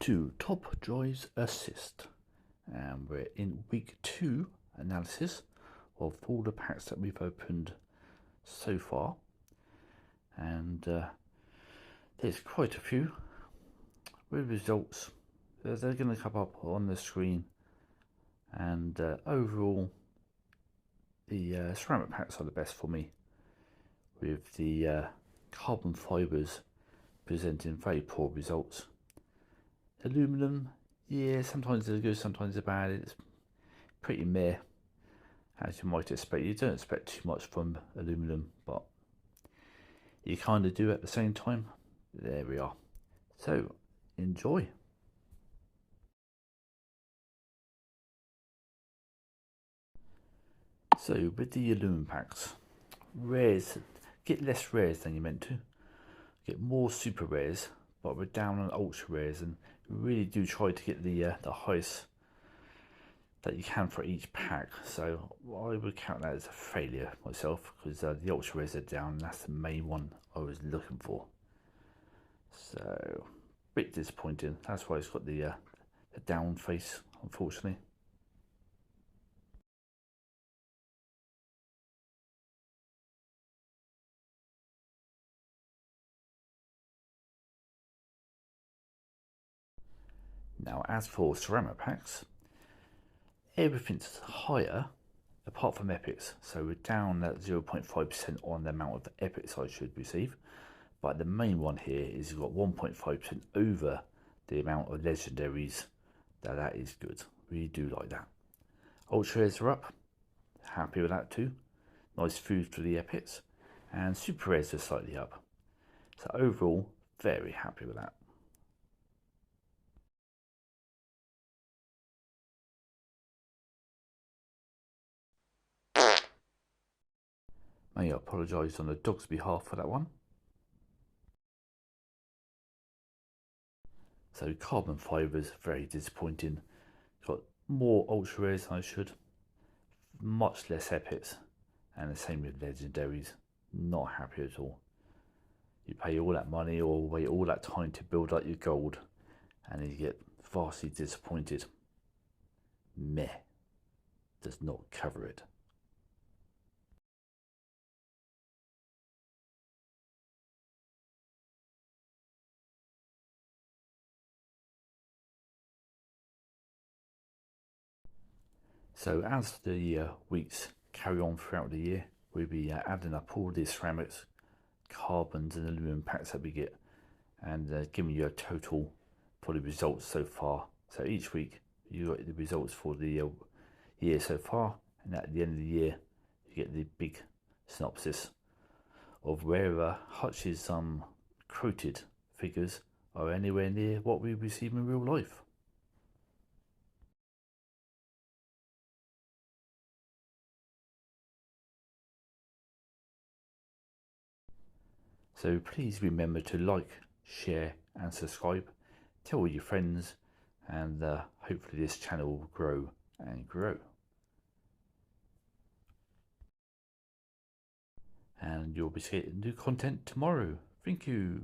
to Top Drives Assist, and we're in week 2 analysis of all the packs that we've opened so far, and there's quite a few with results. They're going to come up on the screen, and overall the ceramic packs are the best for me, with the carbon fibres presenting very poor results. Aluminum, yeah, sometimes they're good, sometimes they're bad. It's pretty meh, as you might expect. You don't expect too much from aluminum, but you kind of do at the same time. There we are. So, enjoy. So, with the aluminum packs, rares, get less rares than you meant to. Get more super rares, but we're down on ultra rares, and really do try to get the highest that you can for each pack. So I would count that as a failure myself, because the ultra rares are down, and that's the main one I was looking for. So a bit disappointing. That's why it's got the down face, unfortunately. Now, as for ceramic packs, everything's higher apart from epics. So we're down at 0.5% on the amount of epics I should receive. But the main one here is you've got 1.5% over the amount of legendaries. That is good. Really do like that. Ultra rares are up. Happy with that too. Nice food for the epics. And super rares are slightly up. So overall, very happy with that. May I apologise on the dog's behalf for that one. So carbon fibres, very disappointing. Got more ultra rares than I should. Much less epics. And the same with legendaries. Not happy at all. You pay all that money or wait all that time to build up your gold, and then you get vastly disappointed. Meh. Does not cover it. So as the weeks carry on throughout the year, we'll be adding up all these ceramics, carbons and aluminum packs that we get, and giving you a total for the results so far. So each week you got the results for the year so far, and at the end of the year you get the big synopsis of whether Hutch's quoted figures are anywhere near what we receive in real life. So please remember to like, share and subscribe. Tell all your friends, and hopefully this channel will grow and grow. And you'll be getting new content tomorrow. Thank you.